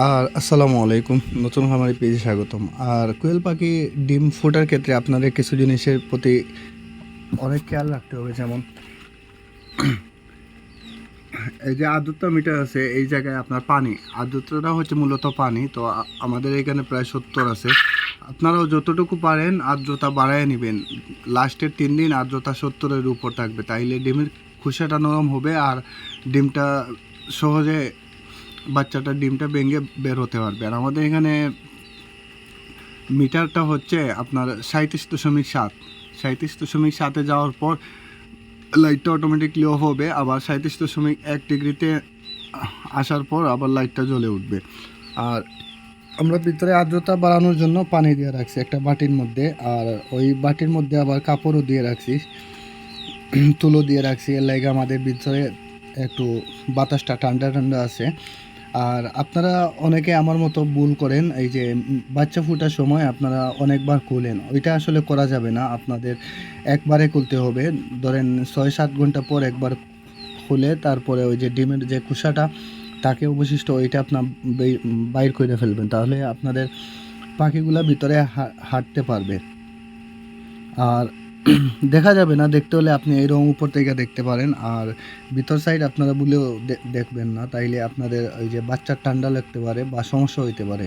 আর আসসালামু আলাইকুম, নতুন খামারি পেজে স্বাগতম। আর কোয়েল পাখি ডিম ফোটার ক্ষেত্রে আপনাদের কিছু জিনিসের প্রতি অনেক খেয়াল রাখতে হবে। যেমন এই যে আর্দ্রতা মিটার আছে, এই জায়গায় আপনার পানি আর্দ্রতাটা হচ্ছে মূলত পানি। তো আমাদের এখানে প্রায় 70 আছে। আপনারাও যতটুকু পারেন আর্দ্রতা বাড়ায় নেবেন। লাস্টের 3 দিন আর্দ্রতা 70-এর উপর থাকবে, তাইলে ডিমের খোসাটা নরম হবে আর ডিমটা সহজে বাচ্চাটা ডিমটা ভেঙে বের হতে পারবে। আর আমাদের এখানে মিটারটা হচ্ছে আপনার 37.7, 37.7-এ যাওয়ার পর লাইটটা অটোমেটিকলি অফ হবে, আবার 37.1 ডিগ্রিতে আসার পর আবার লাইটটা জ্বলে উঠবে। আর আমরা ভিতরে আর্দ্রতা বাড়ানোর জন্য পানি দিয়ে রাখছি একটা বাটির মধ্যে, আর ওই বাটির মধ্যে আবার কাপড়ও দিয়ে রাখছি, তুলো দিয়ে রাখছি। এর লাগে আমাদের ভিতরে একটু বাতাসটা ঠান্ডা ঠান্ডা আছে। আর আপনারা অনেকে আমার মতো ভুল করেন, এই যে বাচ্চা ফোটার সময় আপনারা অনেকবার খুলেন, ওইটা আসলে করা যাবে না। আপনাদের একবারে খুলতে হবে। ধরেন 6-7 ঘন্টা পর একবার খুলে তারপরে ওই যে ডিমের যে খোসাটা তাকে অবশিষ্ট ওইটা আপনার বাইর করে ফেলবেন, তাহলে আপনাদের পাখিগুলা ভিতরে হাঁটতে পারবে। আর দেখা যাবে না, দেখতে হলে আপনি এরকম উপর থেকে দেখতে পারেন। আর ভিতর সাইড আপনারা বলেও দেখবেন না, তাইলে আপনাদের ওই যে বাচ্চার ঠান্ডা লাগতে পারে বা সমস্যা হইতে পারে।